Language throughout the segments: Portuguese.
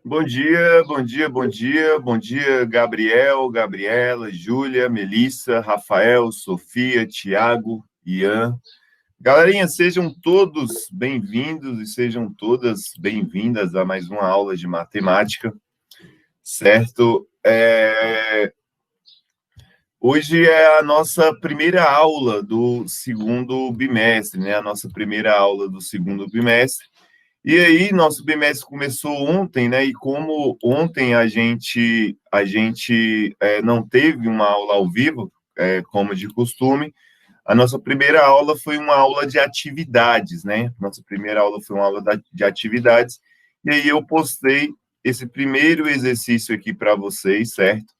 Bom dia, bom dia, bom dia, bom dia, Gabriel, Gabriela, Júlia, Melissa, Rafael, Sofia, Tiago, Ian. Galerinha, sejam todos bem-vindos e sejam todas bem-vindas a mais uma aula de matemática, certo? Hoje é a nossa primeira aula do segundo bimestre, né? A nossa primeira aula do segundo bimestre. E aí, nosso bimestre começou ontem, né? E como ontem a gente não teve uma aula ao vivo, como de costume, a nossa primeira aula foi uma aula de atividades, né? Nossa primeira aula foi uma aula de atividades. E aí eu postei esse primeiro exercício aqui para vocês, certo?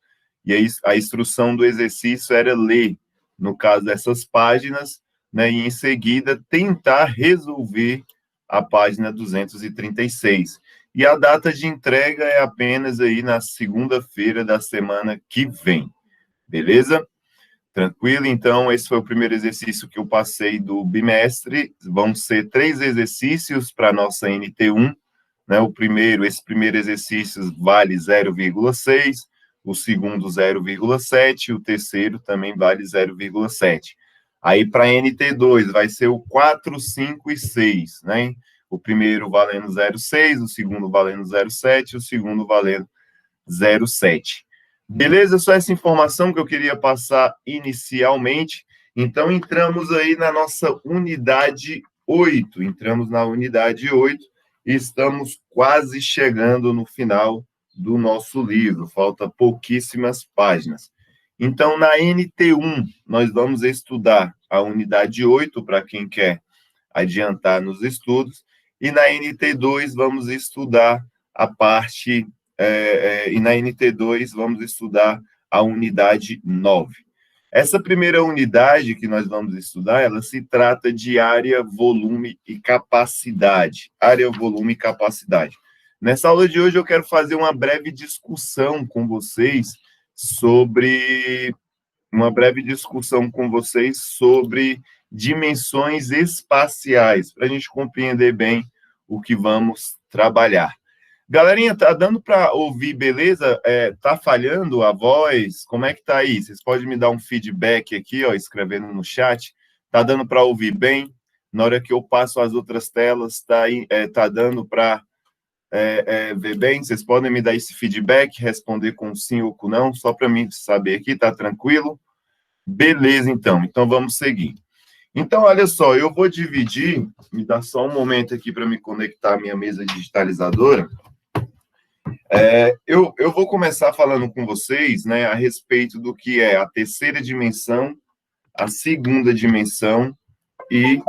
E aí a instrução do exercício era ler, no caso dessas páginas, né? E em seguida tentar resolver a página 236. E a data de entrega é apenas aí na segunda-feira da semana que vem. Beleza? Tranquilo? Então, esse foi o primeiro exercício que eu passei do bimestre. Vão ser 3 exercícios para a nossa NT1. Né? Esse primeiro exercício vale 0,6, o segundo 0,7, o terceiro também vale 0,7. Aí, para NT2, vai ser o 4, 5 e 6, né? O primeiro valendo 0,6, o segundo valendo 0,7, o segundo valendo 0,7. Beleza? Só essa informação que eu queria passar inicialmente. Então, entramos aí na nossa unidade 8. Entramos na unidade 8 e estamos quase chegando no final do nosso livro. Falta pouquíssimas páginas. Então, na NT1, nós vamos estudar a unidade 8, para quem quer adiantar nos estudos, e na NT2 vamos estudar a parte e na NT2 vamos estudar a unidade 9. Essa primeira unidade que nós vamos estudar, ela se trata de área, volume e capacidade. Área, volume e capacidade. Nessa aula de hoje eu quero fazer uma breve discussão com vocês sobre dimensões espaciais, para a gente compreender bem o que vamos trabalhar. Galerinha, tá dando para ouvir, beleza? Tá falhando a voz? Como é que tá aí? Vocês podem me dar um feedback aqui, ó, escrevendo no chat. Tá dando para ouvir bem? Na hora que eu passo as outras telas, tá dando para ver bem? Vocês podem me dar esse feedback, responder com sim ou com não, só para mim saber aqui, tá tranquilo? Beleza, então. Então, vamos seguir. Então, olha só, eu vou dividir, me dá só um momento aqui para me conectar à minha mesa digitalizadora. Eu vou começar falando com vocês, né, a respeito do que é a terceira dimensão, a segunda dimensão e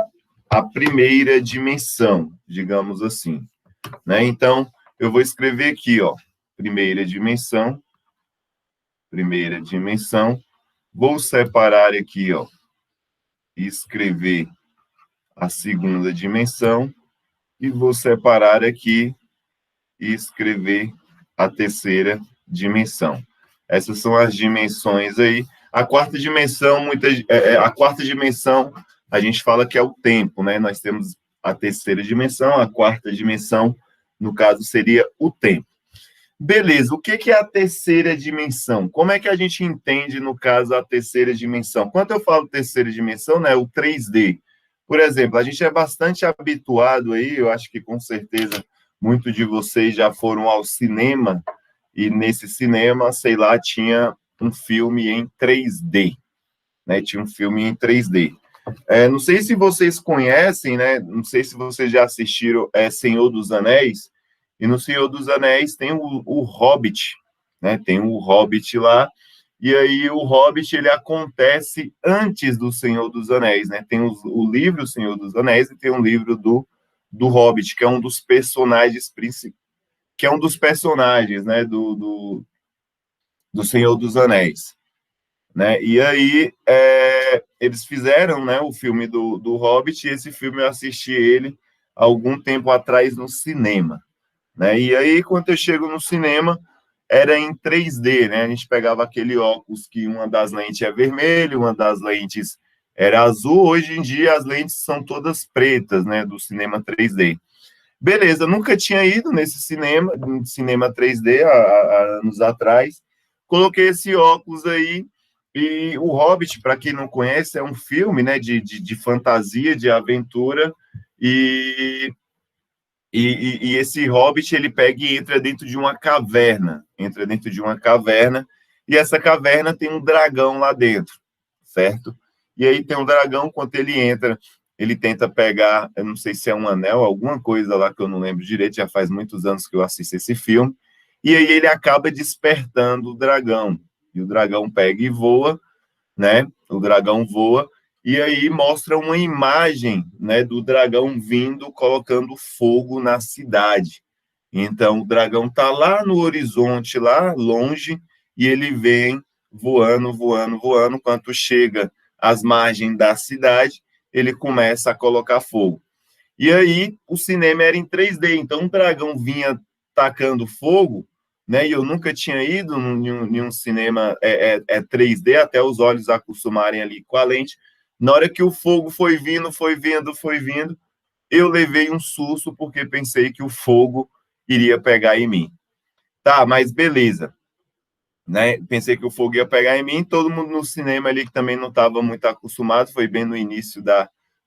a primeira dimensão, digamos assim, né? Então, eu vou escrever aqui, ó, primeira dimensão, vou separar aqui, ó, e escrever a segunda dimensão e vou separar aqui e escrever a terceira dimensão. Essas são as dimensões aí. A quarta dimensão, a gente fala que é o tempo, né? Nós temos a terceira dimensão, a quarta dimensão, no caso, seria o tempo. Beleza, o que é a terceira dimensão? Como é que a gente entende, no caso, a terceira dimensão? Quando eu falo terceira dimensão, né, o 3D. Por exemplo, a gente é bastante habituado aí, eu acho que com certeza muitos de vocês já foram ao cinema, e nesse cinema, sei lá, tinha um filme em 3D, né? Tinha um filme em 3D. Não sei se vocês conhecem, né? Não sei se vocês já assistiram Senhor dos Anéis, e no Senhor dos Anéis tem o Hobbit, né? Tem o Hobbit lá, e aí o Hobbit, ele acontece antes do Senhor dos Anéis, né? Tem o livro Senhor dos Anéis e tem o livro do Hobbit, que é um dos personagens né, do Senhor dos Anéis, né? E aí eles fizeram, né, o filme do Hobbit, e esse filme eu assisti ele há algum tempo atrás no cinema, né? E aí, quando eu chego no cinema, era em 3D, né? A gente pegava aquele óculos que uma das lentes é vermelha, uma das lentes era azul. Hoje em dia, as lentes são todas pretas, né, do cinema 3D. Beleza, nunca tinha ido nesse cinema 3D há anos atrás. Coloquei esse óculos aí, e o Hobbit, para quem não conhece, é um filme, né, de fantasia, de aventura, e, e esse Hobbit, ele pega e entra dentro de uma caverna, e essa caverna tem um dragão lá dentro, certo? E aí tem um dragão, quando ele entra, ele tenta pegar, eu não sei se é um anel, alguma coisa lá que eu não lembro direito, já faz muitos anos que eu assisto esse filme, e aí ele acaba despertando o dragão, e o dragão pega e voa, né? O dragão voa, e aí mostra uma imagem, né, do dragão vindo, colocando fogo na cidade. Então, o dragão está lá no horizonte, lá longe, e ele vem voando, voando, voando. Quando chega às margens da cidade, ele começa a colocar fogo. E aí, o cinema era em 3D, então o dragão vinha tacando fogo, né? E eu nunca tinha ido em um cinema 3D, até os olhos acostumarem ali com a lente. Na hora que o fogo foi vindo, foi vindo, foi vindo, eu levei um susto porque pensei que o fogo iria pegar em mim. Tá, mas beleza, né? Pensei que o fogo ia pegar em mim, todo mundo no cinema ali que também não estava muito acostumado, foi bem no início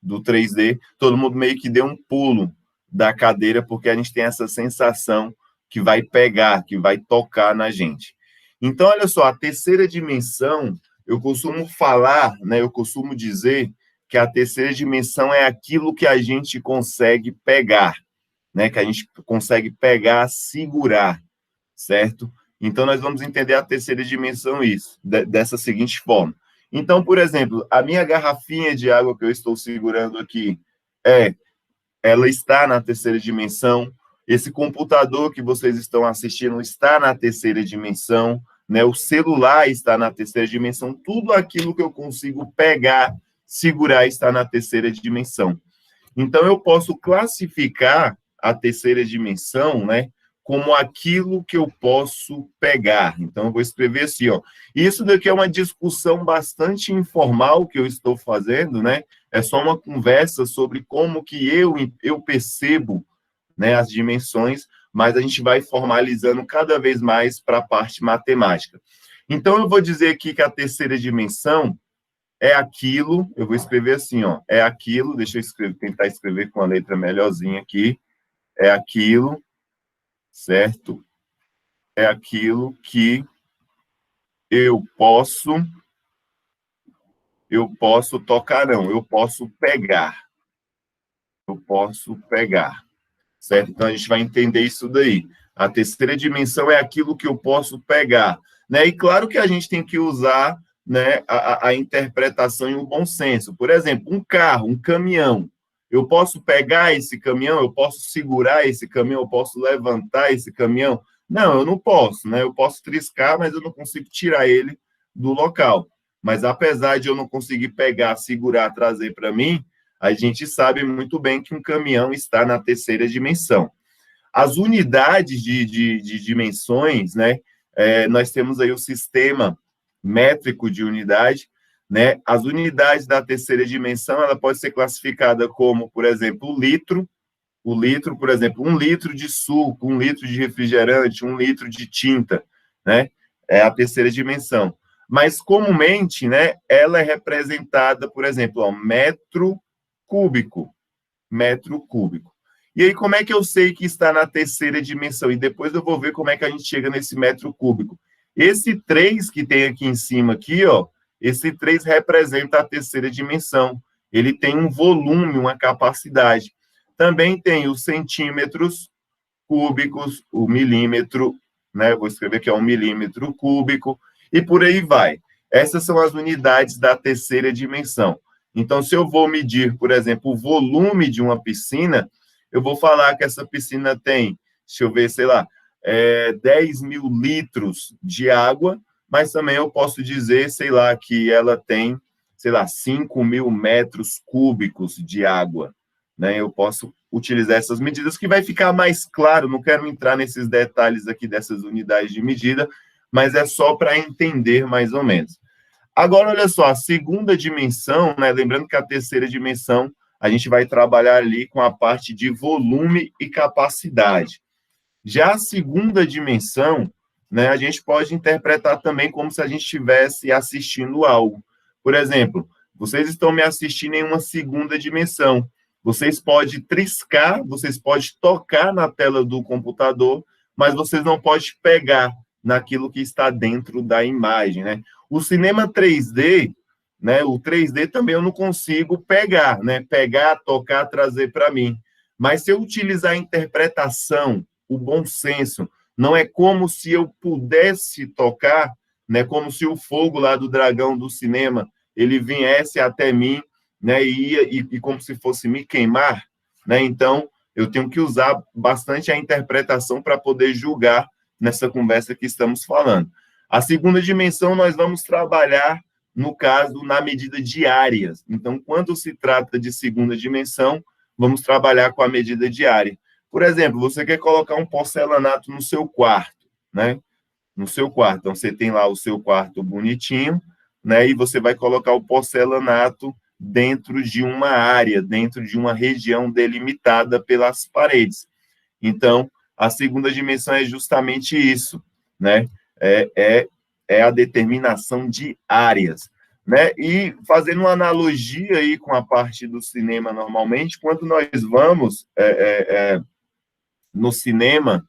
do 3D, todo mundo meio que deu um pulo da cadeira, porque a gente tem essa sensação que vai pegar, que vai tocar na gente. Então, olha só, a terceira dimensão, eu costumo falar, né? Eu costumo dizer que a terceira dimensão é aquilo que a gente consegue pegar, né? Que a gente consegue pegar, segurar, certo? Então, nós vamos entender a terceira dimensão dessa seguinte forma. Então, por exemplo, a minha garrafinha de água que eu estou segurando aqui, ela está na terceira dimensão. Esse computador que vocês estão assistindo está na terceira dimensão, né? O celular está na terceira dimensão. Tudo aquilo que eu consigo pegar, segurar, está na terceira dimensão. Então, eu posso classificar a terceira dimensão, né, como aquilo que eu posso pegar. Então, eu vou escrever assim, ó. Isso daqui é uma discussão bastante informal que eu estou fazendo, né? É só uma conversa sobre como que eu percebo, né, as dimensões, mas a gente vai formalizando cada vez mais para a parte matemática. Então, eu vou dizer aqui que a terceira dimensão é aquilo, eu vou escrever assim, ó, é aquilo, deixa eu tentar escrever com a letra melhorzinha aqui, é aquilo, certo? É aquilo que eu posso tocar, não, eu posso pegar, certo? Então, a gente vai entender isso daí. A terceira dimensão é aquilo que eu posso pegar, né? E claro que a gente tem que usar, né, a interpretação e o bom senso. Por exemplo, um carro, um caminhão. Eu posso pegar esse caminhão, eu posso segurar esse caminhão, eu posso levantar esse caminhão? Não, eu não posso, né? Eu posso triscar, mas eu não consigo tirar ele do local. Mas apesar de eu não conseguir pegar, segurar, trazer para mim, a gente sabe muito bem que um caminhão está na terceira dimensão. As unidades de dimensões, né? Nós temos aí o sistema métrico de unidade, né? As unidades da terceira dimensão, ela pode ser classificada como, por exemplo, o litro, por exemplo, 1 litro de suco, 1 litro de refrigerante, 1 litro de tinta, né? É a terceira dimensão. Mas, comumente, né, ela é representada, por exemplo, ó, cúbico, metro cúbico. E aí, como é que eu sei que está na terceira dimensão? E depois eu vou ver como é que a gente chega nesse metro cúbico. Esse 3 que tem aqui em cima, aqui, ó, esse 3 representa a terceira dimensão. Ele tem um volume, uma capacidade. Também tem os centímetros cúbicos, o milímetro, né? Vou escrever aqui, ó, 1 milímetro cúbico, e por aí vai. Essas são as unidades da terceira dimensão. Então, se eu vou medir, por exemplo, o volume de uma piscina, eu vou falar que essa piscina tem, deixa eu ver, sei lá, 10 mil litros de água, mas também eu posso dizer, sei lá, que ela tem, sei lá, 5 mil metros cúbicos de água, né? Eu posso utilizar essas medidas que vai ficar mais claro, não quero entrar nesses detalhes aqui dessas unidades de medida, mas é só para entender mais ou menos. Agora, olha só, a segunda dimensão, né? Lembrando que a terceira dimensão a gente vai trabalhar ali com a parte de volume e capacidade. Já a segunda dimensão, né, a gente pode interpretar também como se a gente estivesse assistindo algo. Por exemplo, vocês estão me assistindo em uma segunda dimensão. Vocês podem triscar, vocês podem tocar na tela do computador, mas vocês não podem pegar naquilo que está dentro da imagem, né? O cinema 3D, né, o 3D também eu não consigo pegar, né? Pegar, tocar, trazer para mim. Mas se eu utilizar a interpretação, o bom senso, não é como se eu pudesse tocar, né? Como se o fogo lá do dragão do cinema ele viesse até mim, né? E como se fosse me queimar, né? Então eu tenho que usar bastante a interpretação para poder julgar nessa conversa que estamos falando. A segunda dimensão nós vamos trabalhar, no caso, na medida de áreas. Então, quando se trata de segunda dimensão, vamos trabalhar com a medida de área. Por exemplo, você quer colocar um porcelanato no seu quarto, né? No seu quarto. Então, você tem lá o seu quarto bonitinho, né? E você vai colocar o porcelanato dentro de uma área, dentro de uma região delimitada pelas paredes. Então, a segunda dimensão é justamente isso, né? É a determinação de áreas, né? E fazendo uma analogia aí com a parte do cinema normalmente, quando nós vamos no cinema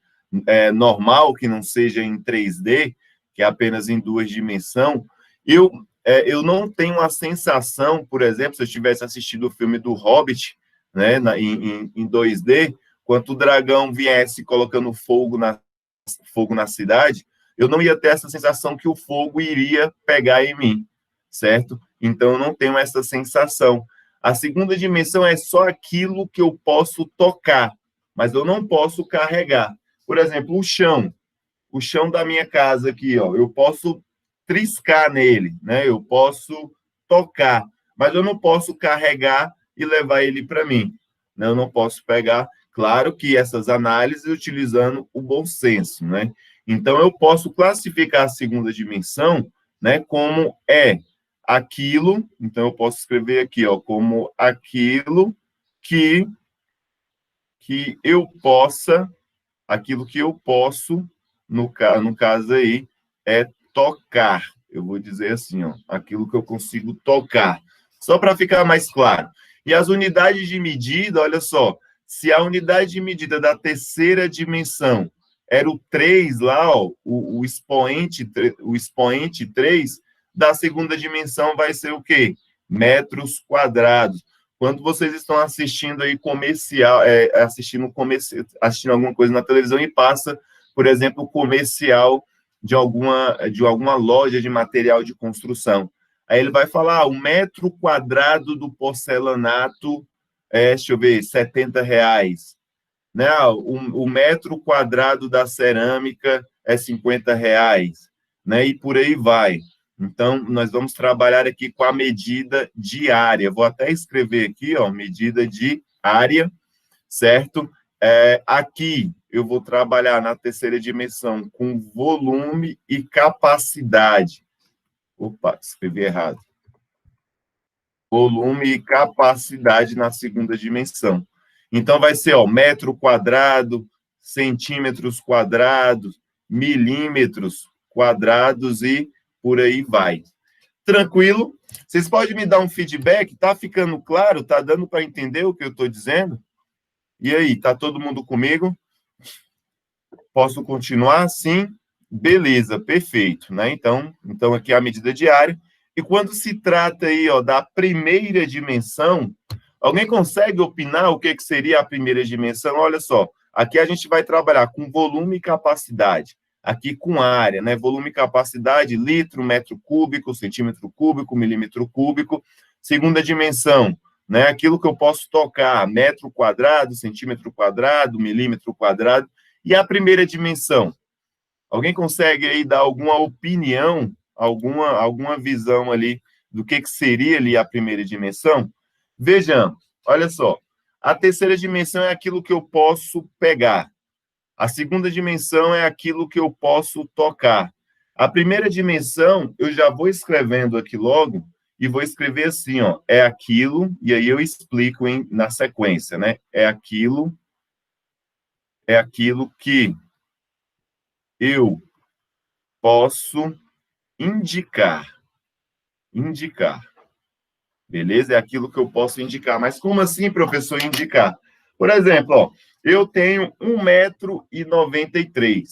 normal, que não seja em 3D, que é apenas em duas dimensões, eu não tenho a sensação, por exemplo, se eu tivesse assistido o filme do Hobbit, né, em 2D, quando o dragão viesse colocando fogo na cidade, eu não ia ter essa sensação que o fogo iria pegar em mim, certo? Então, eu não tenho essa sensação. A segunda dimensão é só aquilo que eu posso tocar, mas eu não posso carregar. Por exemplo, o chão da minha casa aqui, ó, eu posso triscar nele, né? Eu posso tocar, mas eu não posso carregar e levar ele para mim, né? Eu não posso pegar. Claro que essas análises utilizando o bom senso, né? Então eu posso classificar a segunda dimensão, né, como aquilo, então eu posso escrever aqui, ó, como aquilo que eu possa, aquilo que eu posso, no caso aí, é tocar. Eu vou dizer assim, ó, aquilo que eu consigo tocar. Só para ficar mais claro. E as unidades de medida, olha só, se a unidade de medida da terceira dimensão era o 3 lá, ó, o expoente 3, da segunda dimensão vai ser o quê? Metros quadrados. Quando vocês estão assistindo aí comercial, assistindo alguma coisa na televisão e passa, por exemplo, comercial de alguma loja de material de construção. Aí ele vai falar, o metro quadrado do porcelanato deixa eu ver, R$ 70, né? O metro quadrado da cerâmica é R$ 50, né? E por aí vai. Então, nós vamos trabalhar aqui com a medida de área. Vou até escrever aqui, ó, medida de área, certo? Aqui eu vou trabalhar na terceira dimensão com volume e capacidade. Opa, escrevi errado. Volume e capacidade na segunda dimensão. Então, vai ser, ó, metro quadrado, centímetros quadrados, milímetros quadrados e por aí vai. Tranquilo? Vocês podem me dar um feedback? Tá ficando claro? Tá dando para entender o que eu estou dizendo? E aí, tá todo mundo comigo? Posso continuar? Sim? Beleza, perfeito, né? Então aqui é a medida diária. E quando se trata aí, ó, da primeira dimensão, alguém consegue opinar o que seria a primeira dimensão? Olha só, aqui a gente vai trabalhar com volume e capacidade, aqui com área, né? Volume e capacidade, litro, metro cúbico, centímetro cúbico, milímetro cúbico. Segunda dimensão, né? Aquilo que eu posso tocar, metro quadrado, centímetro quadrado, milímetro quadrado. E a primeira dimensão? Alguém consegue aí dar alguma opinião, alguma visão ali do que seria ali a primeira dimensão? Vejamos, olha só. A terceira dimensão é aquilo que eu posso pegar. A segunda dimensão é aquilo que eu posso tocar. A primeira dimensão, eu já vou escrevendo aqui logo, e vou escrever assim, ó, é aquilo, e aí eu explico na sequência, né? É aquilo que eu posso indicar. Indicar. Beleza? É aquilo que eu posso indicar. Mas como assim, professor, indicar? Por exemplo, ó, eu tenho 1,93 m.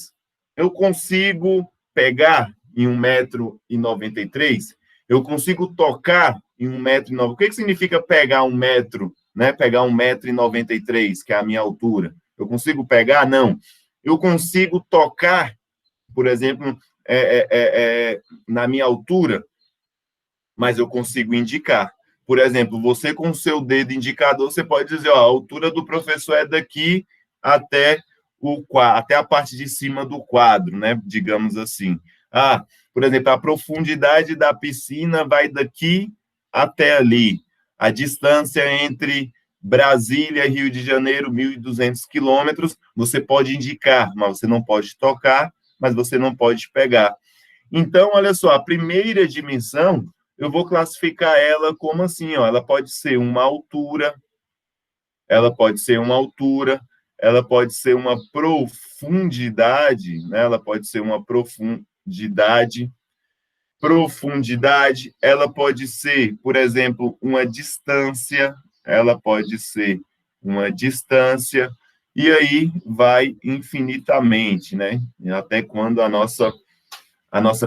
Eu consigo pegar em 1,93 m? Eu consigo tocar em 1,90 m? O que significa pegar 1 m, né? Pegar 1,93 m, que é a minha altura. Eu consigo pegar? Não. Eu consigo tocar, por exemplo, na minha altura, mas eu consigo indicar. Por exemplo, você com o seu dedo indicador, você pode dizer, ó, a altura do professor é daqui até até a parte de cima do quadro, né? Digamos assim. Ah, por exemplo, a profundidade da piscina vai daqui até ali. A distância entre Brasília e Rio de Janeiro, 1.200 quilômetros, você pode indicar, mas você não pode tocar, mas você não pode pegar. Então, olha só, a primeira dimensão, eu vou classificar ela como assim, ó, ela pode ser uma altura, ela pode ser uma altura, ela pode ser uma profundidade, né? Ela pode ser uma profundidade, ela pode ser, por exemplo, uma distância, ela pode ser uma distância, e aí vai infinitamente, né? Até quando a nossa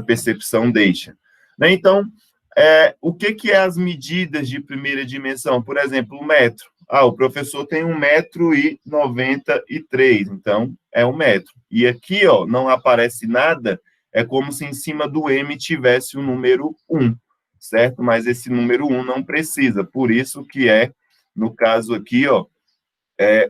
percepção deixa. Né? Então, o que é as medidas de primeira dimensão? Por exemplo, o metro. Ah, o professor tem 1,93 m, então é 1 m. E aqui, ó, não aparece nada, é como se em cima do M tivesse o número 1, certo? Mas esse número 1 não precisa, por isso que no caso aqui, ó,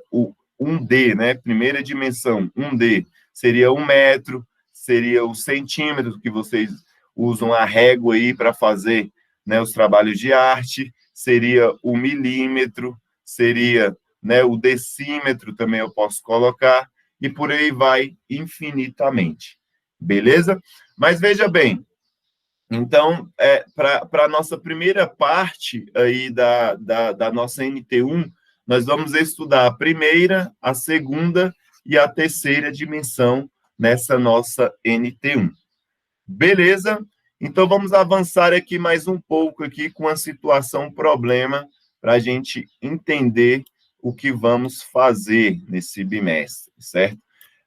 o 1D, né? Primeira dimensão, 1D, seria 1 m, seria o centímetro, que vocês usam a régua aí para fazer, né, os trabalhos de arte, seria o milímetro, seria, né, o decímetro também eu posso colocar, e por aí vai infinitamente. Beleza? Mas veja bem, então, para a nossa primeira parte aí da nossa NT1, nós vamos estudar a primeira, a segunda e a terceira dimensão nessa nossa NT1. Beleza? Então, vamos avançar aqui mais um pouco aqui com a situação problema para a gente entender o que vamos fazer nesse bimestre, certo?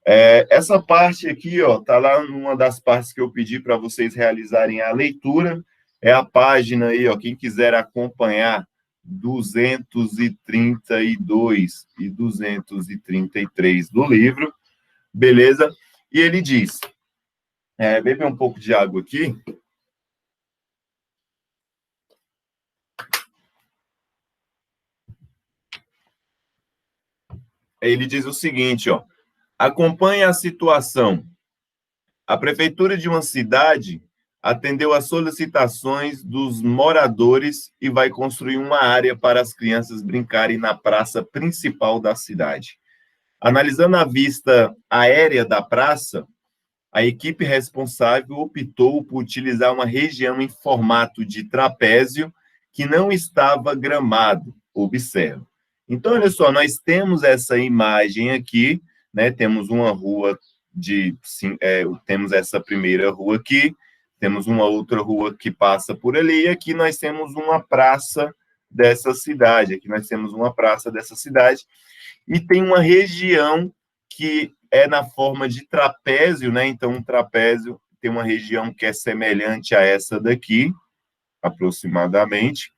Essa parte aqui, ó, tá lá numa das partes que eu pedi para vocês realizarem a leitura. É a página aí, ó, quem quiser acompanhar, 232 e 233 do livro, beleza? E ele diz, bebe um pouco de água aqui. Ele diz o seguinte, ó, acompanhe a situação. A prefeitura de uma cidade atendeu às solicitações dos moradores e vai construir uma área para as crianças brincarem na praça principal da cidade. Analisando a vista aérea da praça, a equipe responsável optou por utilizar uma região em formato de trapézio que não estava gramado, observa. Então, olha só, nós temos essa imagem aqui, né? Temos uma rua temos essa primeira rua aqui, temos uma outra rua que passa por ali, e aqui nós temos uma praça dessa cidade, e tem uma região que é na forma de trapézio, né? Então, um trapézio tem uma região que é semelhante a essa daqui, aproximadamente,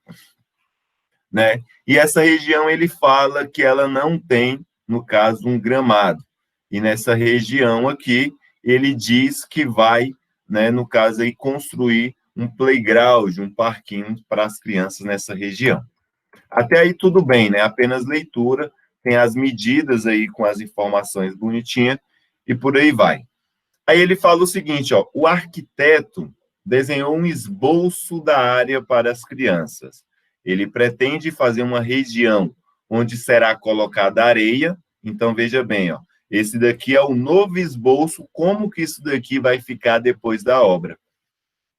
né? E essa região ele fala que ela não tem, no caso, um gramado. E nessa região aqui, ele diz que vai, né, no caso aí, construir um playground, um parquinho para as crianças nessa região. Até aí tudo bem, né? Apenas leitura, tem as medidas aí com as informações bonitinhas e por aí vai. Aí ele fala o seguinte, ó, o arquiteto desenhou um esboço da área para as crianças. Ele pretende fazer uma região onde será colocada areia. Então, veja bem, ó, esse daqui é o novo esboço, como que isso daqui vai ficar depois da obra.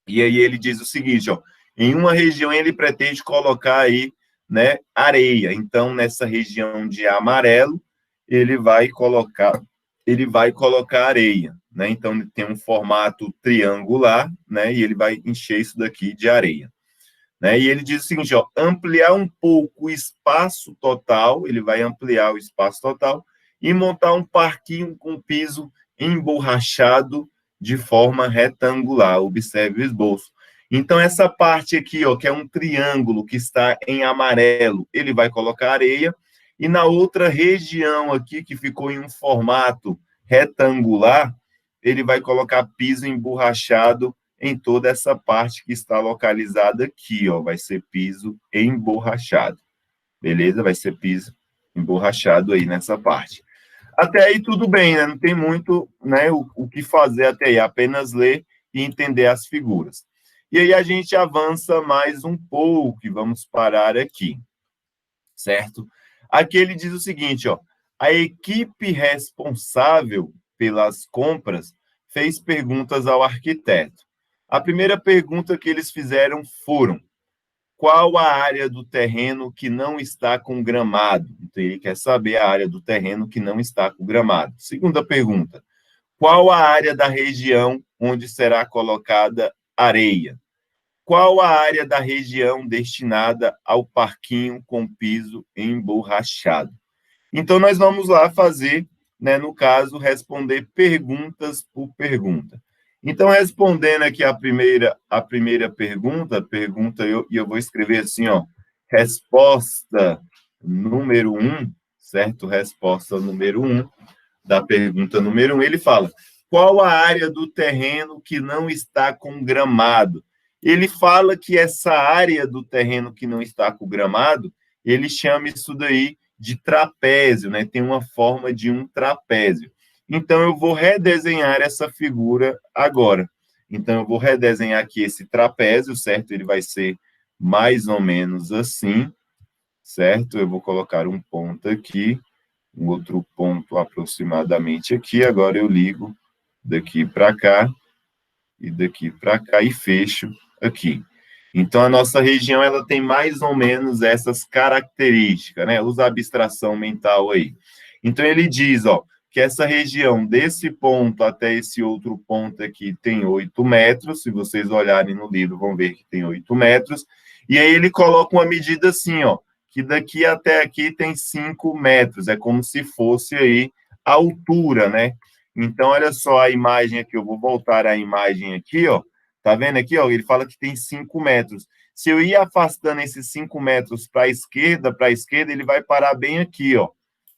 E aí ele diz o seguinte, ó, Em uma região, ele pretende colocar aí, né, areia. Então, nessa região de amarelo, ele vai colocar areia, né? Então, ele tem um formato triangular, né? E ele vai encher isso daqui de areia, né? E ele diz o seguinte, ó, ampliar um pouco o espaço total, ele vai ampliar o espaço total e montar um parquinho com piso emborrachado de forma retangular. Observe o esboço. Então, essa parte aqui, ó, que é um triângulo que está em amarelo, ele vai colocar areia, e na outra região aqui, que ficou em um formato retangular, ele vai colocar piso emborrachado em toda essa parte que está localizada aqui, ó, vai ser piso emborrachado, beleza? Vai ser piso emborrachado aí nessa parte. Até aí tudo bem, né? Não tem muito, né, o que fazer até aí, apenas ler e entender as figuras. E aí a gente avança mais um pouco e vamos parar aqui, certo? Aqui ele diz o seguinte, ó, a equipe responsável pelas compras fez perguntas ao arquiteto. A primeira pergunta que eles fizeram foram: qual a área do terreno que não está com gramado? Então, ele quer saber a área do terreno que não está com gramado. Segunda pergunta: qual a área da região onde será colocada areia? Qual a área da região destinada ao parquinho com piso emborrachado? Então, nós vamos lá fazer, né, no caso, responder perguntas por pergunta. Então, respondendo aqui a primeira pergunta, eu vou escrever assim, ó, resposta número 1, certo? Resposta número 1 da pergunta número 1, ele fala: qual a área do terreno que não está com gramado? Ele fala que essa área do terreno que não está com gramado, ele chama isso daí de trapézio, né? Tem uma forma de um trapézio. Então, eu vou redesenhar essa figura agora. Então, eu vou redesenhar aqui esse trapézio, certo? Ele vai ser mais ou menos assim, certo? Eu vou colocar um ponto aqui, um outro ponto aproximadamente aqui. Agora eu ligo daqui para cá e daqui para cá e fecho aqui. Então, a nossa região ela tem mais ou menos essas características, né? Usa a abstração mental aí. Então, ele diz, ó, que essa região, desse ponto até esse outro ponto aqui, tem 8 metros. Se vocês olharem no livro, vão ver que tem 8 metros. E aí ele coloca uma medida assim, ó, que daqui até aqui tem 5 metros. É como se fosse aí a altura, né? Então, olha só a imagem aqui. Eu vou voltar a imagem aqui, ó. Tá vendo aqui, ó? Ele fala que tem 5 metros. Se eu ir afastando esses 5 metros para a esquerda, ele vai parar bem aqui, ó.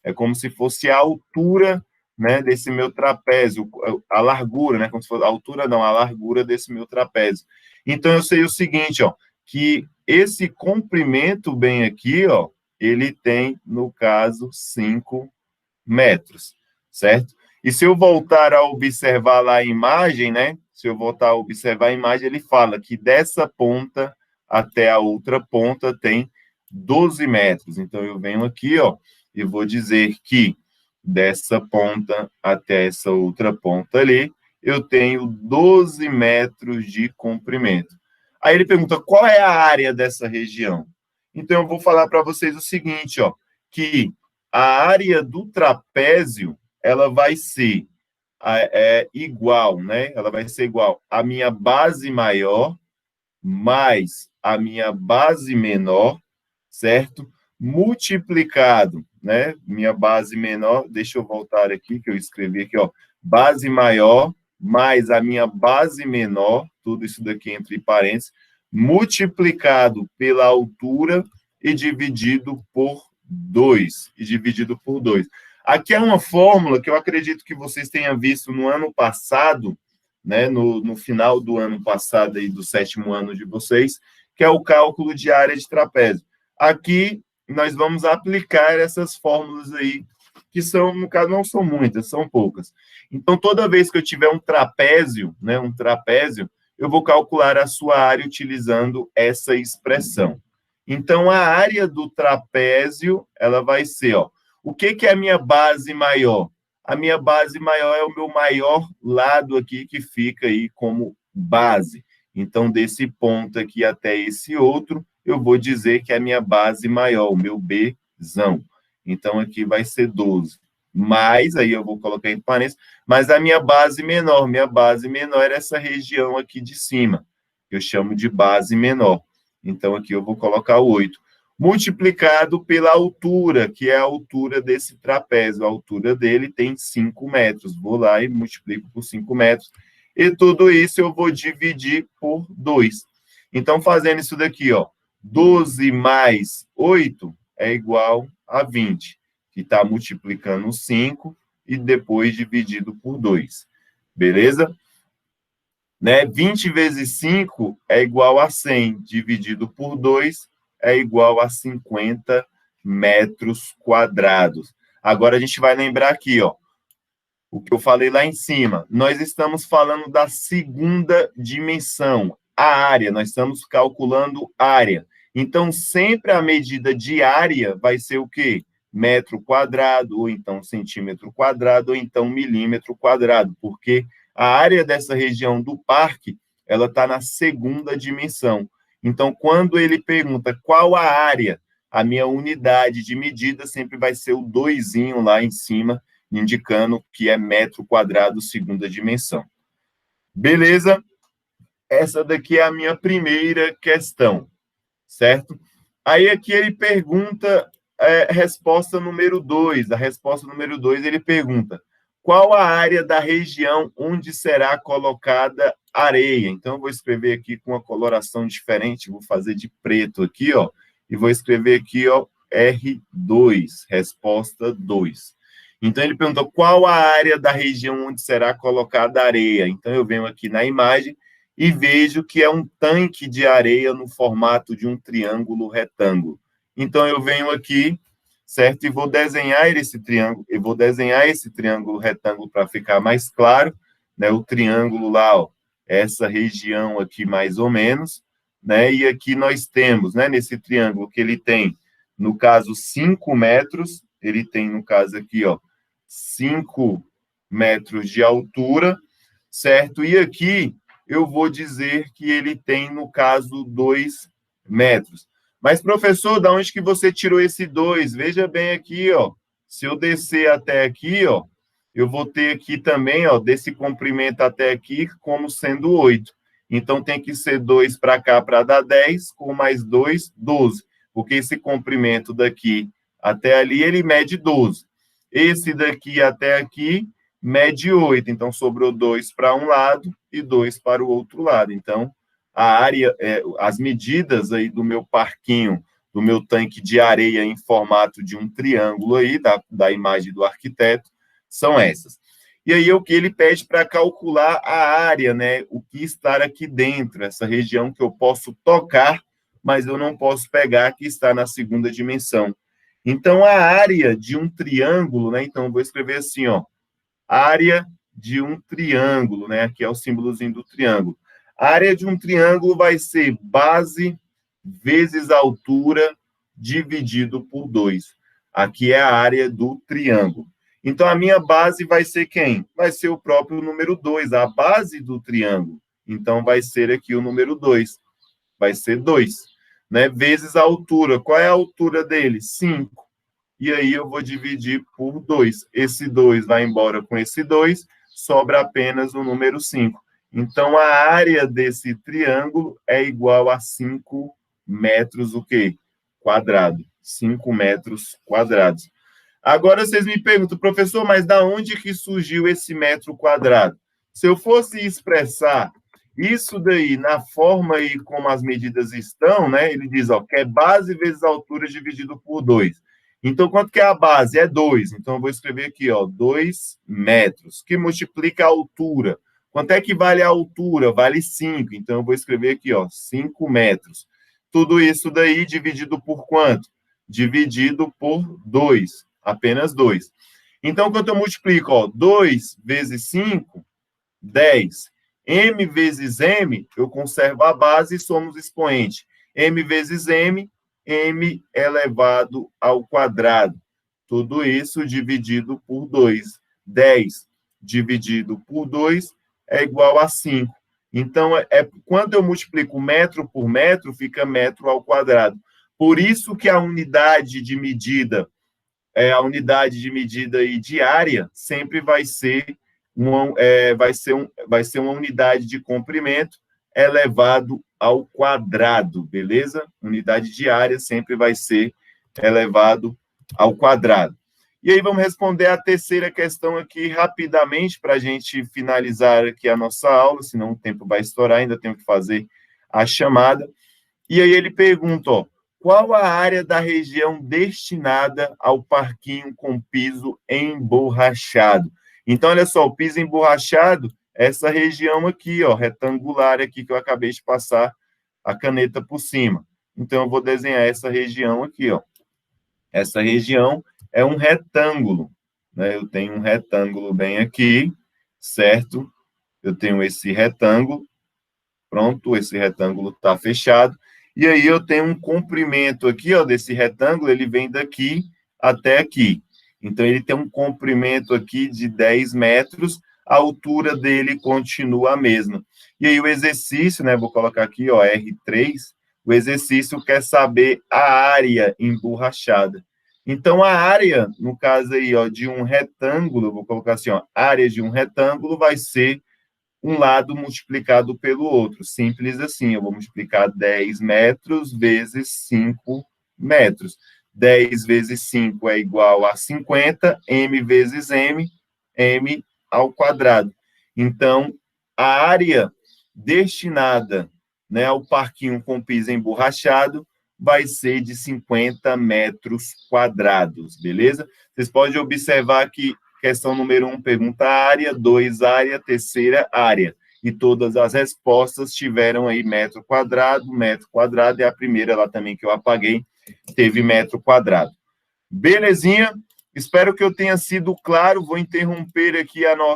É como se fosse a altura, né, desse meu trapézio, a largura, né? Como se fosse a altura, não, a largura desse meu trapézio. Então, eu sei o seguinte, ó, que esse comprimento bem aqui, ó, ele tem, no caso, 5 metros, certo? E se eu voltar a observar lá a imagem, né? Se eu voltar a observar a imagem, ele fala que dessa ponta até a outra ponta tem 12 metros. Então, eu venho aqui, ó, e vou dizer que dessa ponta até essa outra ponta ali, eu tenho 12 metros de comprimento. Aí ele pergunta, qual é a área dessa região? Então, eu vou falar para vocês o seguinte, ó, que a área do trapézio, ela vai ser igual, né? Ela vai ser igual à minha base maior mais a minha base menor, certo? Multiplicado, né? Minha base menor, deixa eu voltar aqui, que eu escrevi aqui, ó. Base maior mais a minha base menor, tudo isso daqui entre parênteses, multiplicado pela altura e dividido por 2. Aqui é uma fórmula que eu acredito que vocês tenham visto no ano passado, né, no final do ano passado, aí, do 7º ano de vocês, que é o cálculo de área de trapézio. Aqui, nós vamos aplicar essas fórmulas aí, que são, no caso, não são muitas, são poucas. Então, toda vez que eu tiver um trapézio, né, eu vou calcular a sua área utilizando essa expressão. Então, a área do trapézio, ela vai ser, ó, o que é a minha base maior? A minha base maior é o meu maior lado aqui, que fica aí como base. Então, desse ponto aqui até esse outro, eu vou dizer que é a minha base maior, o meu Bzão. Então, aqui vai ser 12. Mais, aí eu vou colocar em parênteses, mas a minha base menor é essa região aqui de cima, que eu chamo de base menor. Então, aqui eu vou colocar o 8. Multiplicado pela altura, que é a altura desse trapézio. A altura dele tem 5 metros. Vou lá e multiplico por 5 metros. E tudo isso eu vou dividir por 2. Então, fazendo isso daqui, ó, 12 mais 8 é igual a 20, que está multiplicando 5 e depois dividido por 2. Beleza? Né? 20 vezes 5 é igual a 100, dividido por 2 é igual a 50 metros quadrados. Agora a gente vai lembrar aqui, ó, o que eu falei lá em cima. Nós estamos falando da segunda dimensão, a área. Nós estamos calculando área. Então, sempre a medida de área vai ser o quê? Metro quadrado, ou então centímetro quadrado, ou então milímetro quadrado, porque a área dessa região do parque, ela está na segunda dimensão. Então, quando ele pergunta qual a área, a minha unidade de medida sempre vai ser o 2 lá em cima, indicando que é metro quadrado segunda dimensão. Beleza? Essa daqui é a minha primeira questão, certo? Aí aqui ele pergunta, resposta número 2. A resposta número 2, ele pergunta, qual a área da região onde será colocada areia? Então, eu vou escrever aqui com uma coloração diferente, vou fazer de preto aqui, ó, e vou escrever aqui, ó, R2, resposta 2. Então, ele perguntou qual a área da região onde será colocada areia. Então, eu venho aqui na imagem e vejo que é um tanque de areia no formato de um triângulo retângulo. Então, eu venho aqui, certo? E vou desenhar esse triângulo, retângulo para ficar mais claro, né? O triângulo lá, ó, essa região aqui mais ou menos, né? E aqui nós temos, né, nesse triângulo que ele tem, no caso, 5 metros, ele tem, no caso aqui, ó, 5 metros de altura, certo? E aqui eu vou dizer que ele tem, no caso, 2 metros. Mas, professor, da onde que você tirou esse 2? Veja bem aqui, ó. Se eu descer até aqui, ó, eu vou ter aqui também, ó, desse comprimento até aqui, como sendo 8. Então, tem que ser 2 para cá para dar 10, com mais 2, 12. Porque esse comprimento daqui até ali, ele mede 12. Esse daqui até aqui mede 8. Então, sobrou 2 para um lado e 2 para o outro lado. Então, a área, as medidas aí do meu parquinho, do meu tanque de areia em formato de um triângulo aí, da imagem do arquiteto, são essas. E aí, o que ele pede para calcular a área, né? O que está aqui dentro, essa região que eu posso tocar, mas eu não posso pegar, que está na segunda dimensão. Então, a área de um triângulo, né? Então, eu vou escrever assim, ó, área de um triângulo, né? Aqui é o símbolozinho do triângulo. A área de um triângulo vai ser base vezes altura dividido por 2. Aqui é a área do triângulo. Então, a minha base vai ser quem? Vai ser o próprio número 2, a base do triângulo. Então, vai ser aqui o número 2. Vai ser 2, né? Vezes a altura. Qual é a altura dele? 5. E aí eu vou dividir por 2. Esse 2 vai embora com esse 2, sobra apenas o número 5. Então, a área desse triângulo é igual a 5 metros, o quê? Quadrado. 5 metros quadrados. Agora, vocês me perguntam, professor, mas da onde que surgiu esse metro quadrado? Se eu fosse expressar isso daí na forma aí como as medidas estão, né? Ele diz, ó, que é base vezes altura dividido por 2. Então, quanto que é a base? É 2. Então, eu vou escrever aqui, ó, 2 metros, que multiplica a altura. Quanto é que vale a altura? Vale 5. Então, eu vou escrever aqui, ó, 5 metros. Tudo isso daí dividido por quanto? Dividido por 2. Apenas 2. Então, quando eu multiplico, ó, 2 vezes 5, 10. M vezes M, eu conservo a base e somos expoente. M vezes M, M elevado ao quadrado. Tudo isso dividido por 2. 10 dividido por 2 é igual a 5. Então, quando eu multiplico metro por metro, fica metro ao quadrado. Por isso que a unidade de medida, e de área, sempre vai ser uma unidade de comprimento elevado ao quadrado, beleza? Unidade de área sempre vai ser elevado ao quadrado. E aí vamos responder a terceira questão aqui rapidamente para a gente finalizar aqui a nossa aula, senão o tempo vai estourar, ainda tenho que fazer a chamada. E aí ele pergunta, ó, qual a área da região destinada ao parquinho com piso emborrachado? Então, olha só, o piso emborrachado, essa região aqui, ó, retangular aqui, que eu acabei de passar a caneta por cima. Então, eu vou desenhar essa região aqui, ó. Essa região é um retângulo, né? Eu tenho um retângulo bem aqui, certo? Eu tenho esse retângulo, pronto, esse retângulo está fechado. E aí eu tenho um comprimento aqui, ó, desse retângulo, ele vem daqui até aqui. Então, ele tem um comprimento aqui de 10 metros, a altura dele continua a mesma. E aí o exercício, né, vou colocar aqui, ó, R3, o exercício quer saber a área emborrachada. Então, a área, no caso aí, ó, de um retângulo, vou colocar assim, ó, área de um retângulo vai ser um lado multiplicado pelo outro. Simples assim, eu vou multiplicar 10 metros vezes 5 metros. 10 vezes 5 é igual a 50, m vezes m ao quadrado. Então, a área destinada, né, ao parquinho com piso emborrachado vai ser de 50 metros quadrados, beleza? Vocês podem observar que questão número 1 pergunta área, 2 área, terceira área. E todas as respostas tiveram aí metro quadrado, e a primeira lá também que eu apaguei teve metro quadrado. Belezinha? Espero que eu tenha sido claro. Vou interromper aqui a nossa